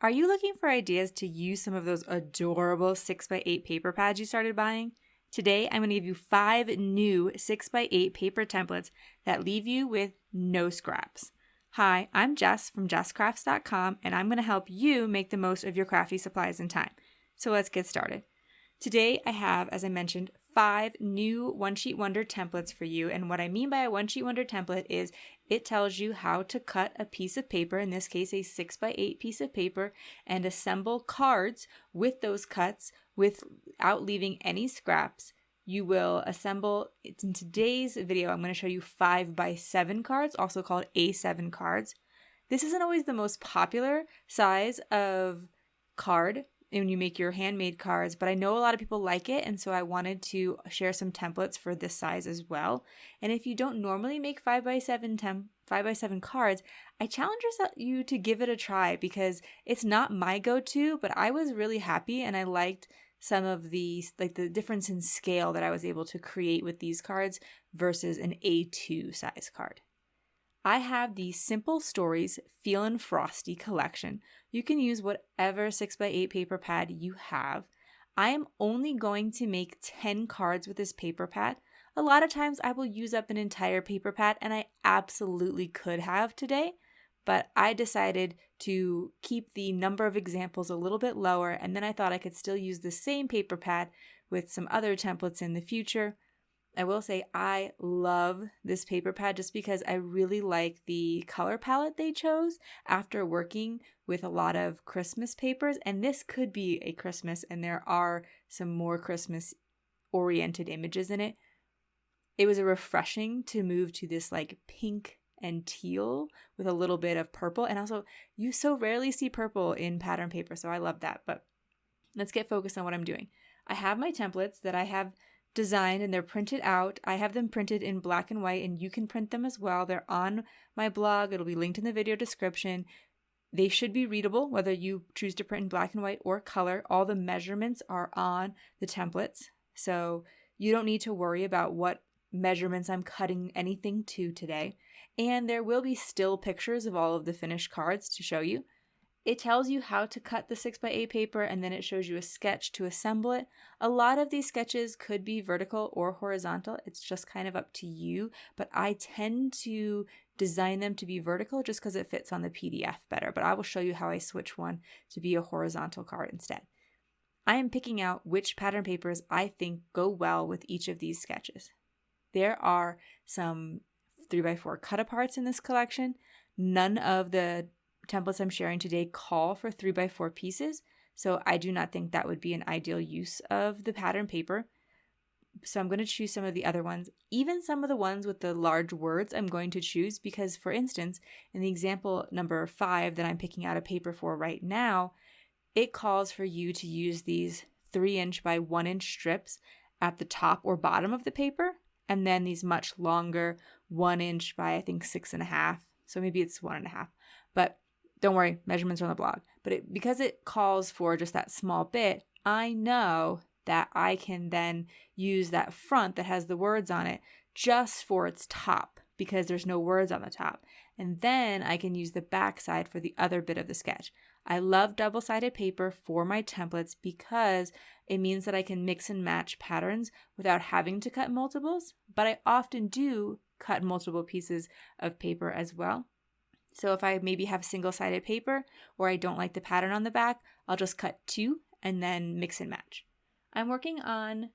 Are you looking for ideas to use some of those adorable 6x8 paper pads you started buying? Today, I'm going to give you 5 new 6x8 paper templates that leave you with no scraps. Hi, I'm Jess from jesscrafts.com, and I'm going to help you make the most of your crafty supplies and time. So let's get started. Today, I have, as I mentioned, 5 new One Sheet Wonder templates for you. And what I mean by a One Sheet Wonder template is it tells you how to cut a piece of paper, in this case, a 6x8 piece of paper, and assemble cards with those cuts without leaving any scraps. You will assemble, in today's video, I'm going to show you 5x7 cards, also called A7 cards. This isn't always the most popular size of card when you make your handmade cards, but I know a lot of people like it, and so I wanted to share some templates for this size as well. And if you don't normally make 5x7 cards, I challenge you to give it a try because it's not my go-to, but I was really happy and I liked some of the difference in scale that I was able to create with these cards versus an A2 size card. I have the Simple Stories Feelin Frosty collection. You can use whatever 6x8 paper pad you have. I am only going to make 10 cards with this paper pad. A lot of times I will use up an entire paper pad, and I absolutely could have today, but I decided to keep the number of examples a little bit lower, and then I thought I could still use the same paper pad with some other templates in the future. I will say I love this paper pad just because I really like the color palette they chose after working with a lot of Christmas papers. And this could be a Christmas, and there are some more Christmas-oriented images in it. It was refreshing to move to this like pink and teal with a little bit of purple. And also, you so rarely see purple in pattern paper, so I love that. But let's get focused on what I'm doing. I have my templates that I have designed and they're printed out. I have them printed in black and white, and you can print them as well. They're on my blog. It'll be linked in the video description. They should be readable, whether you choose to print in black and white or color. All the measurements are on the templates, so you don't need to worry about what measurements I'm cutting anything to today. And there will be still pictures of all of the finished cards to show you. It tells you how to cut the 6x8 paper, and then it shows you a sketch to assemble it. A lot of these sketches could be vertical or horizontal. It's just kind of up to you, but I tend to design them to be vertical just because it fits on the PDF better. But I will show you how I switch one to be a horizontal card instead. I am picking out which pattern papers I think go well with each of these sketches. There are some 3x4 cut-aparts in this collection. None of the templates I'm sharing today call for 3x4 pieces, so I do not think that would be an ideal use of the pattern paper. So I'm going to choose some of the other ones. Even some of the ones with the large words I'm going to choose because, for instance, in the example number 5 that I'm picking out a paper for right now, it calls for you to use these 3" by 1" strips at the top or bottom of the paper, and then these much longer 1" by I think 6.5. So maybe it's 1.5, but don't worry, measurements are on the blog. But because it calls for just that small bit, I know that I can then use that front that has the words on it just for its top because there's no words on the top. And then I can use the back side for the other bit of the sketch. I love double-sided paper for my templates because it means that I can mix and match patterns without having to cut multiples, but I often do cut multiple pieces of paper as well. So if I maybe have single-sided paper or I don't like the pattern on the back, I'll just cut 2 and then mix and match. I'm working on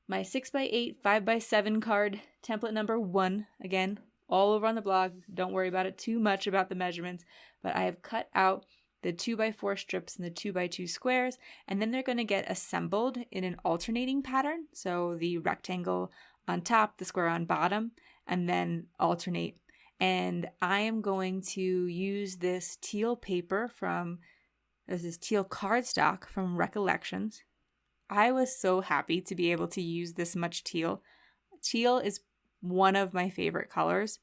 my 6x8, 5x7 card template number 1. Again, all over on the blog. Don't worry about it too much about the measurements, but I have cut out the 2x4 strips and the 2x2 squares, and then they're going to get assembled in an alternating pattern. So the rectangle on top, the square on bottom, and then alternate. And I am going to use this teal paper this teal cardstock from Recollections. I was so happy to be able to use this much teal. Teal is one of my favorite colors.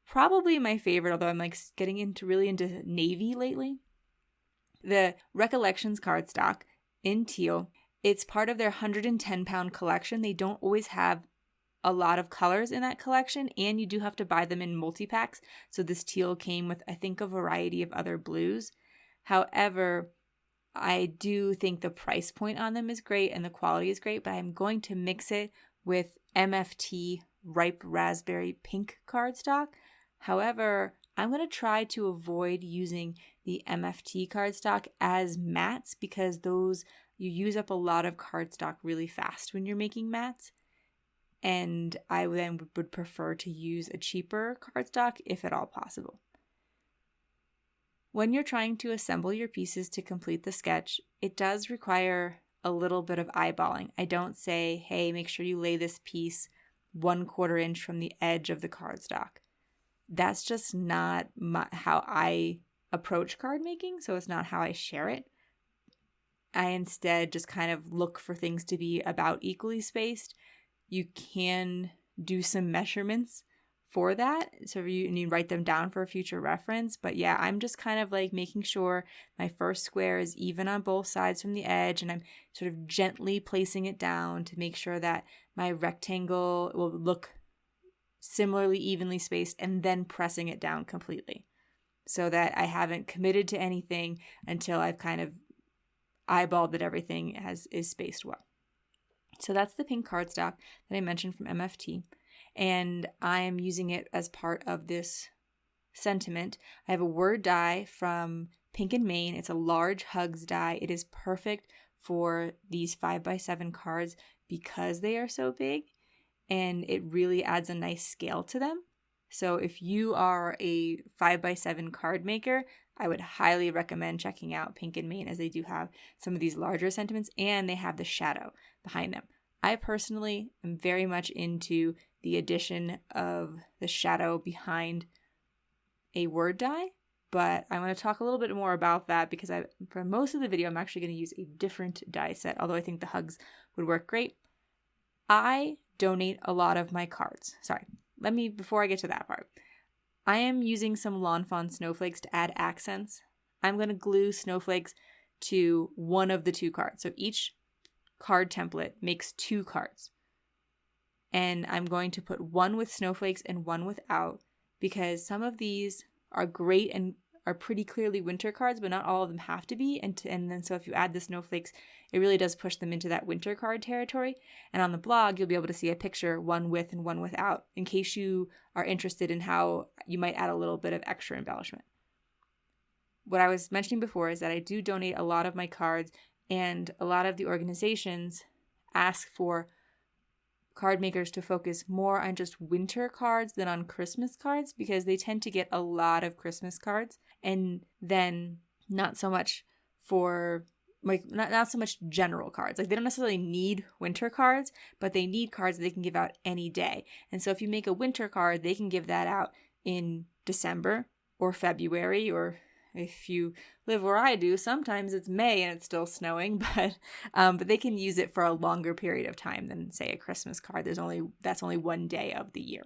Probably my favorite, although I'm getting really into navy lately. The Recollections cardstock in teal, it's part of their 110-pound collection. They don't always have a lot of colors in that collection, and you do have to buy them in multi-packs. So this teal came with, I think, a variety of other blues. However, I do think the price point on them is great and the quality is great, but I'm going to mix it with MFT Ripe Raspberry Pink cardstock. However, I'm going to try to avoid using the MFT cardstock as mattes because you use up a lot of cardstock really fast when you're making mattes. And I then would prefer to use a cheaper cardstock if at all possible. When you're trying to assemble your pieces to complete the sketch, it does require a little bit of eyeballing. I don't say, hey, make sure you lay this piece 1/4 inch from the edge of the cardstock. That's just not how I approach card making, so it's not how I share it. I instead just kind of look for things to be about equally spaced. You can do some measurements for that, so you write them down for a future reference. But yeah, I'm just kind of like making sure my first square is even on both sides from the edge, and I'm sort of gently placing it down to make sure that my rectangle will look similarly evenly spaced, and then pressing it down completely so that I haven't committed to anything until I've kind of eyeballed that everything is spaced well. So that's the pink cardstock that I mentioned from MFT. And I am using it as part of this sentiment. I have a word die from Pink and Main. It's a large hugs die. It is perfect for these 5x7 cards because they are so big, and it really adds a nice scale to them. So if you are a 5x7 card maker, I would highly recommend checking out Pink and Main, as they do have some of these larger sentiments and they have the shadow behind them. I personally am very much into the addition of the shadow behind a word die, but I want to talk a little bit more about that because for most of the video, I'm actually going to use a different die set, although I think the hugs would work great. I donate a lot of my cards. Before I get to that part, I am using some Lawn Fawn Snowflakes to add accents. I'm going to glue snowflakes to one of the two cards. So each card template makes 2 cards. And I'm going to put one with snowflakes and one without, because some of these are great and are pretty clearly winter cards, but not all of them have to be. And then so if you add the snowflakes, it really does push them into that winter card territory. And on the blog, you'll be able to see a picture, one with and one without, in case you are interested in how you might add a little bit of extra embellishment. What I was mentioning before is that I do donate a lot of my cards, and a lot of the organizations ask for card makers to focus more on just winter cards than on Christmas cards, because they tend to get a lot of Christmas cards, and then not so much for not so much general cards. Like, they don't necessarily need winter cards, but they need cards that they can give out any day. And so if you make a winter card, they can give that out in December or February, or if you live where I do, sometimes it's May and it's still snowing, but they can use it for a longer period of time than, say, a Christmas card. That's only one day of the year.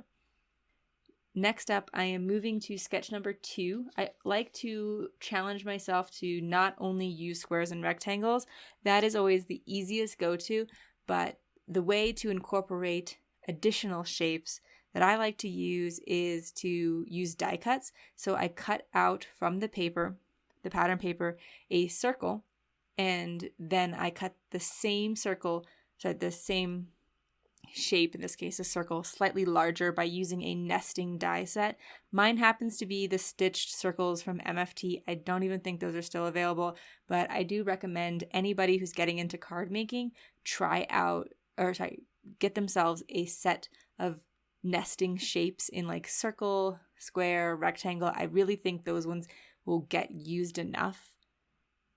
Next up, I am moving to sketch number 2. I like to challenge myself to not only use squares and rectangles. That is always the easiest go-to, but the way to incorporate additional shapes that I like to use is to use die cuts. So I cut out from the pattern paper, a circle, and then I cut the same shape, in this case a circle, slightly larger by using a nesting die set. Mine happens to be the stitched circles from MFT. I don't even think those are still available, but I do recommend anybody who's getting into card making get themselves a set of nesting shapes in like circle, square, rectangle. I really think those ones will get used enough.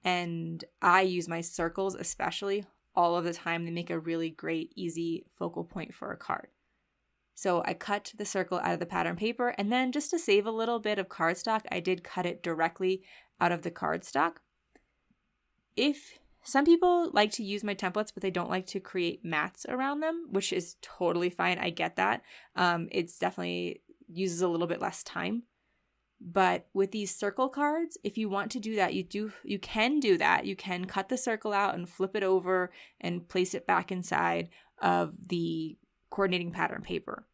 And I use my circles especially all of the time. They make a really great, easy focal point for a card. So I cut the circle out of the pattern paper, and then just to save a little bit of cardstock, I did cut it directly out of the cardstock. Some people like to use my templates, but they don't like to create mats around them, which is totally fine. I get that. It's definitely uses a little bit less time. But with these circle cards, if you want to do that, you can do that. You can cut the circle out and flip it over and place it back inside of the coordinating pattern paper.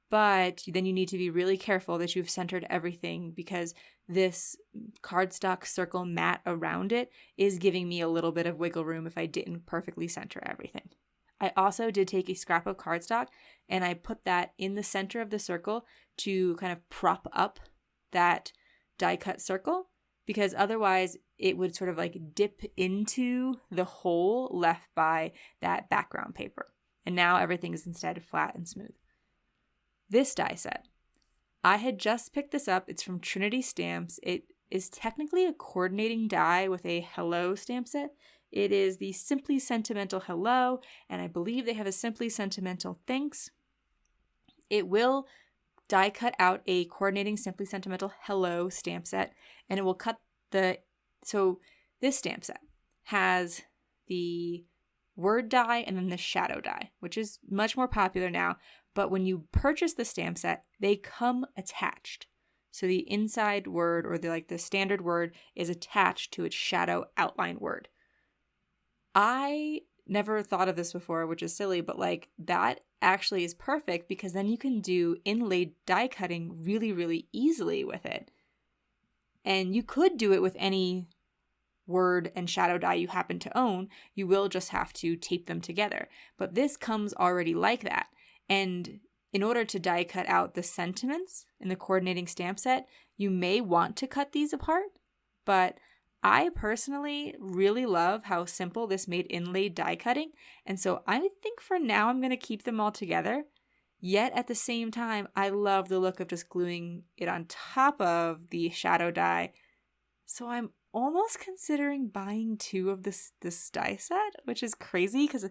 But then you need to be really careful that you've centered everything, because this cardstock circle mat around it is giving me a little bit of wiggle room if I didn't perfectly center everything. I also did take a scrap of cardstock and I put that in the center of the circle to kind of prop up that die cut circle, because otherwise it would sort of like dip into the hole left by that background paper. And now everything is instead flat and smooth. This die set, I had just picked this up. It's from Trinity Stamps. It is technically a coordinating die with a Hello stamp set. It is the Simply Sentimental Hello, and I believe they have a Simply Sentimental Thanks. It will die cut out a coordinating Simply Sentimental Hello stamp set, and it will cut so this stamp set has the word die and then the shadow die, which is much more popular now. But when you purchase the stamp set, they come attached. So the inside word, or the standard word, is attached to its shadow outline word. I never thought of this before, which is silly, but that actually is perfect, because then you can do inlaid die cutting really, really easily with it. And you could do it with any word and shadow die you happen to own. You will just have to tape them together. But this comes already like that. And in order to die cut out the sentiments in the coordinating stamp set, you may want to cut these apart. But I personally really love how simple this made inlaid die cutting. And so I think for now I'm going to keep them all together. Yet at the same time, I love the look of just gluing it on top of the shadow die. So I'm almost considering buying 2 of this die set, which is crazy because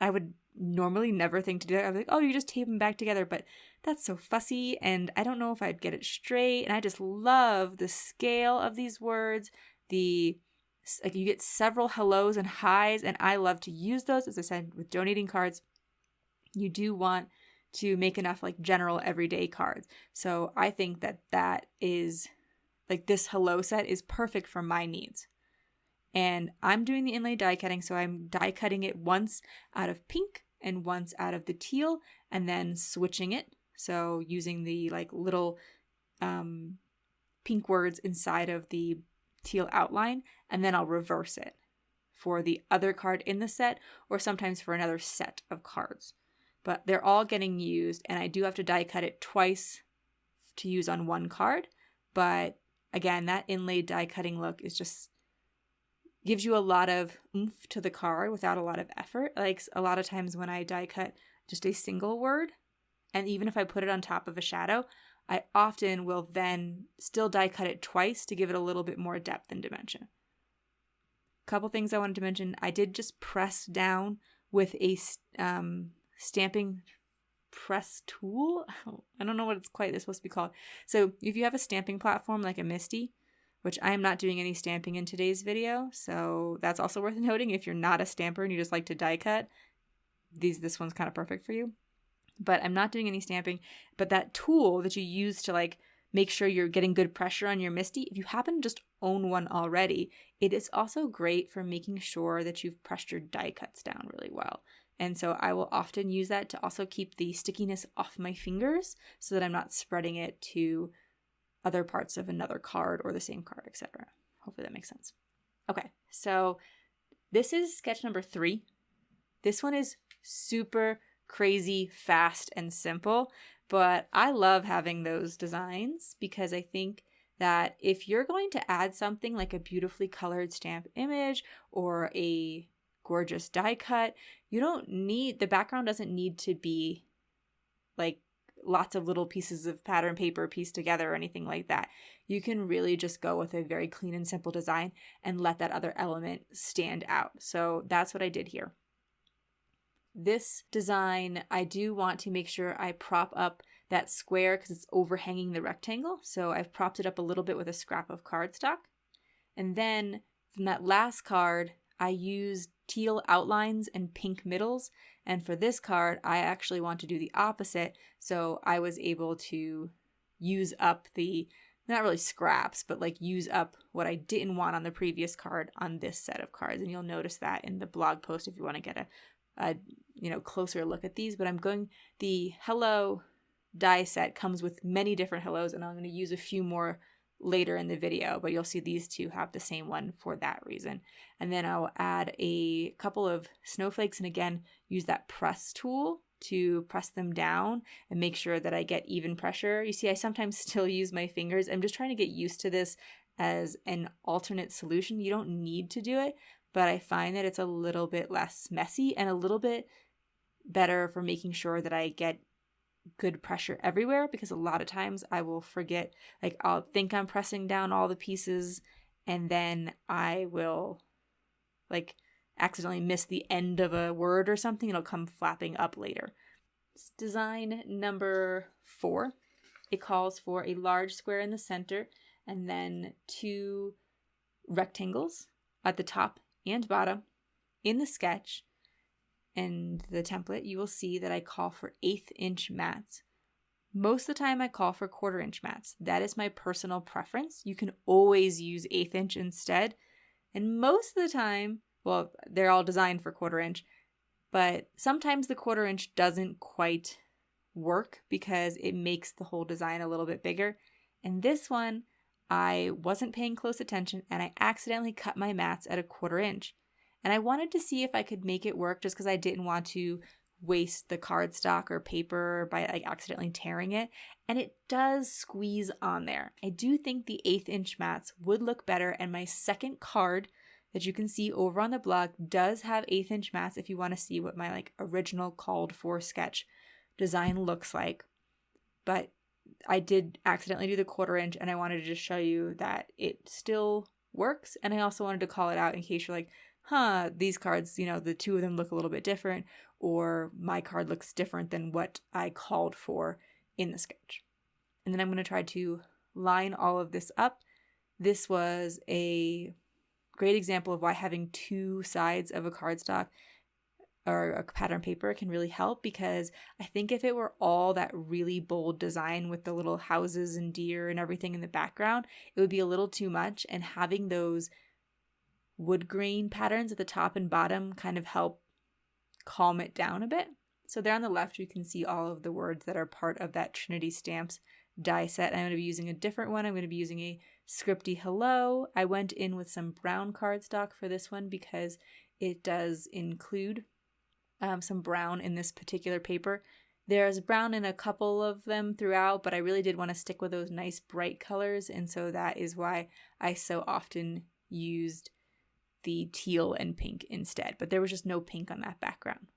I would normally never think to do that. I was like, oh, you just tape them back together, but that's so fussy and I don't know if I'd get it straight. And I just love the scale of these words. You get several hellos and highs, and I love to use those. As I said, with donating cards, you do want to make enough general everyday cards. So I think that is this hello set is perfect for my needs. And I'm doing the inlay die cutting, so I'm die cutting it once out of pink and once out of the teal, and then switching it. So using the little pink words inside of the teal outline, and then I'll reverse it for the other card in the set, or sometimes for another set of cards. But they're all getting used, and I do have to die cut it twice to use on one card. But again, that inlaid die cutting look is just gives you a lot of oomph to the card without a lot of effort. A lot of times when I die cut just a single word, and even if I put it on top of a shadow, I often will then still die cut it twice to give it a little bit more depth and dimension. Couple things I wanted to mention. I did just press down with a stamping press tool. I don't know what it's supposed to be called. So if you have a stamping platform like a Misty, which I am not doing any stamping in today's video, so that's also worth noting. If you're not a stamper and you just like to die cut, this one's kind of perfect for you. But I'm not doing any stamping. But that tool that you use to make sure you're getting good pressure on your Misty, if you happen to just own one already, it is also great for making sure that you've pressed your die cuts down really well. And so I will often use that to also keep the stickiness off my fingers so that I'm not spreading it to other parts of another card or the same card, etc. Hopefully that makes sense. Okay, so this is sketch number 3. This one is super crazy, fast, and simple, but I love having those designs because I think that if you're going to add something like a beautifully colored stamp image or a gorgeous die cut, the background doesn't need to be lots of little pieces of pattern paper pieced together or anything like that. You can really just go with a very clean and simple design and let that other element stand out. So that's what I did here. This design, I do want to make sure I prop up that square because it's overhanging the rectangle. So I've propped it up a little bit with a scrap of cardstock. And then from that last card, I used teal outlines and pink middles. And for this card, I actually want to do the opposite. So I was able to use up not really scraps, but use up what I didn't want on the previous card on this set of cards. And you'll notice that in the blog post if you want to get a closer look at these. But I'm going the hello die set comes with many different hellos, and I'm going to use a few more later in the video, but you'll see these two have the same one for that reason. And then I'll add a couple of snowflakes, and again, use that press tool to press them down and make sure that I get even pressure. You see, I sometimes still use my fingers. I'm just trying to get used to this as an alternate solution. You don't need to do it, but I find that it's a little bit less messy and a little bit better for making sure that I get good pressure everywhere, because a lot of times I will forget, like I'll think I'm pressing down all the pieces and then I will like accidentally miss the end of a word or something. It'll come flapping up later. Design number 4. It calls for a large square in the center and then 2 rectangles at the top and bottom. In the sketch and the template, you will see that I call for 1/8 inch mats. Most of the time I call for 1/4 inch mats. That is my personal preference. You can always use 1/8 inch instead. And most of the time, well, they're all designed for 1/4 inch, but sometimes the 1/4 inch doesn't quite work because it makes the whole design a little bit bigger. And this one, I wasn't paying close attention and I accidentally cut my mats at a 1/4 inch. And I wanted to see if I could make it work just because I didn't want to waste the cardstock or paper by like accidentally tearing it. And it does squeeze on there. I do think the 1/8 inch mats would look better. And my second card that you can see over on the blog does have 1/8 inch mats if you want to see what my like original called for sketch design looks like. But I did accidentally do the 1/4 inch and I wanted to just show you that it still works. And I also wanted to call it out in case you're like, these cards, the two of them look a little bit different, or my card looks different than what I called for in the sketch. And then I'm going to try to line all of this up. This was a great example of why having 2 sides of a cardstock or a pattern paper can really help, because I think if it were all that really bold design with the little houses and deer and everything in the background, it would be a little too much, and having those wood grain patterns at the top and bottom kind of help calm it down a bit. So there on the left, you can see all of the words that are part of that Trinity Stamps die set. I'm going to be using a different one. I'm going to be using a scripty hello. I went in with some brown cardstock for this one because it does include some brown in this particular paper. There's brown in a couple of them throughout, but I really did want to stick with those nice bright colors, and so that is why I so often used the teal and pink instead, but there was just no pink on that background.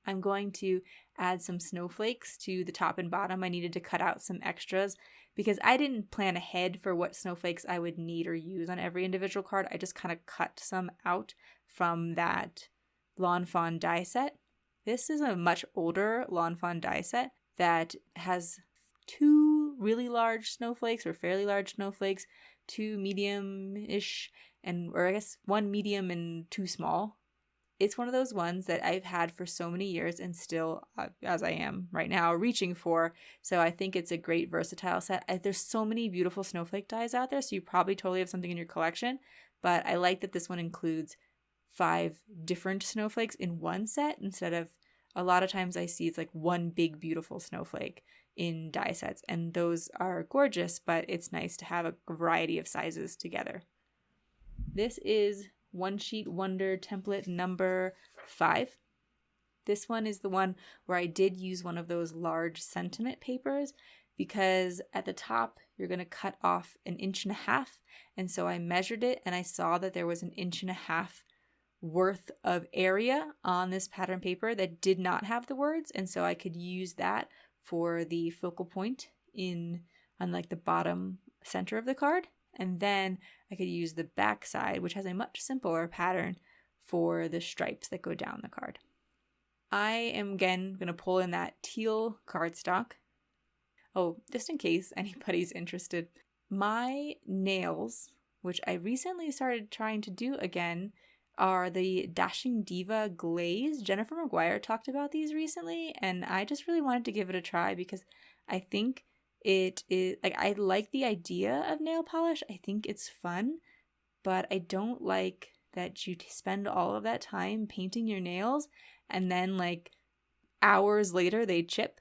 I'm going to add some snowflakes to the top and bottom. I needed to cut out some extras because I didn't plan ahead for what snowflakes I would need or use on every individual card. I just kind of cut some out from that Lawn Fawn die set. This is a much older Lawn Fawn die set that has 2 really large snowflakes or fairly large snowflakes, 2 medium-ish, or I guess 1 medium and 2 small. It's one of those ones that I've had for so many years and still, as I am right now, reaching for. So I think it's a great versatile set. There's so many beautiful snowflake dies out there, so you probably totally have something in your collection. But I like that this one includes 5 different snowflakes in one set instead of, a lot of times I see it's like one big beautiful snowflake in die sets. And those are gorgeous, but it's nice to have a variety of sizes together. This is One Sheet Wonder template number 5. This one is the one where I did use one of those large sentiment papers because at the top you're going to cut off 1.5 inches. And so I measured it and I saw that there was 1.5 inches worth of area on this pattern paper that did not have the words. And so I could use that for the focal point on like the bottom center of the card. And then I could use the back side, which has a much simpler pattern, for the stripes that go down the card. I am again going to pull in that teal cardstock. Oh, just in case anybody's interested, my nails, which I recently started trying to do again, are the Dashing Diva Glaze. Jennifer McGuire talked about these recently, and I just really wanted to give it a try because I think it is, like, I like the idea of nail polish. I think it's fun, but I don't like that you spend all of that time painting your nails and then like hours later they chip.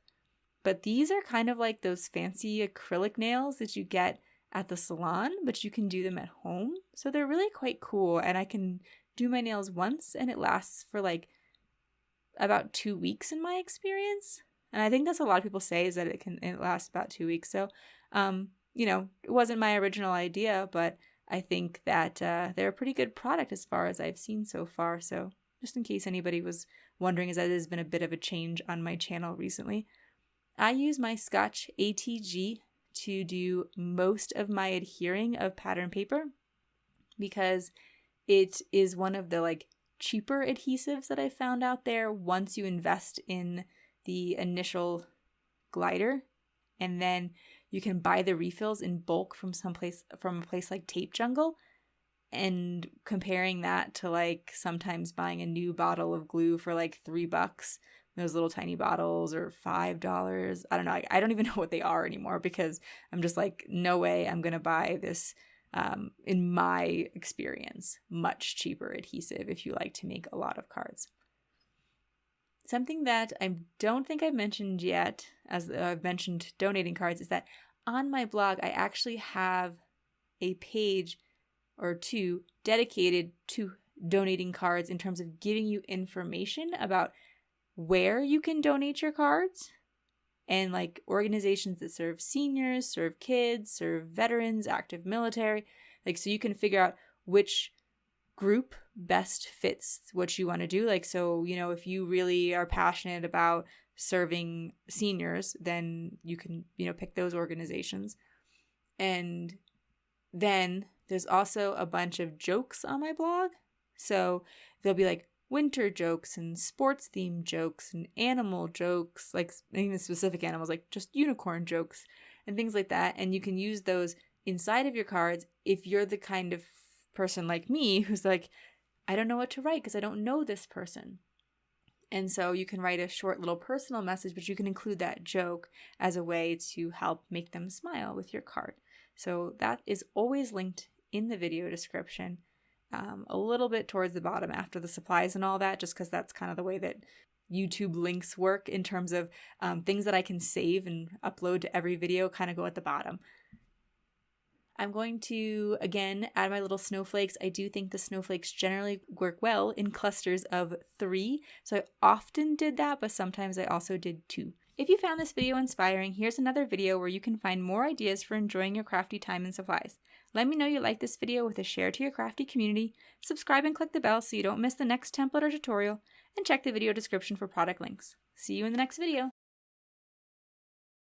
but these are kind of like those fancy acrylic nails that you get at the salon, but you can do them at home. So they're really quite cool, and I can do my nails once and it lasts for like about 2 weeks in my experience. And I think that's what a lot of people say, is that it lasts about 2 weeks. So, it wasn't my original idea, but I think that they're a pretty good product as far as I've seen so far. So just in case anybody was wondering, as that has been a bit of a change on my channel recently, I use my Scotch ATG to do most of my adhering of pattern paper because it is one of the like cheaper adhesives that I found out there once you invest in the initial glider, and then you can buy the refills in bulk from a place like Tape Jungle. And comparing that to like sometimes buying a new bottle of glue for like $3, those little tiny bottles, or $5. I don't know. I don't even know what they are anymore because I'm just like, no way I'm going to buy this, in my experience, much cheaper adhesive if you like to make a lot of cards. Something that I don't think I've mentioned yet, as I've mentioned donating cards, is that on my blog, I actually have a page or two dedicated to donating cards in terms of giving you information about where you can donate your cards, and like organizations that serve seniors, serve kids, serve veterans, active military, like so you can figure out which group best fits what you want to do. Like, so, if you really are passionate about serving seniors, then you can, pick those organizations. And then there's also a bunch of jokes on my blog. So there'll be like winter jokes and sports themed jokes and animal jokes, like even specific animals, like just unicorn jokes and things like that. And you can use those inside of your cards if you're the kind of person like me who's like, I don't know what to write because I don't know this person. And so you can write a short little personal message, but you can include that joke as a way to help make them smile with your card. So that is always linked in the video description, a little bit towards the bottom after the supplies and all that, just because that's kind of the way that YouTube links work in terms of things that I can save and upload to every video kind of go at the bottom. I'm going to, again, add my little snowflakes. I do think the snowflakes generally work well in clusters of 3. So I often did that, but sometimes I also did 2. If you found this video inspiring, here's another video where you can find more ideas for enjoying your crafty time and supplies. Let me know you like this video with a share to your crafty community, subscribe and click the bell so you don't miss the next template or tutorial, and check the video description for product links. See you in the next video.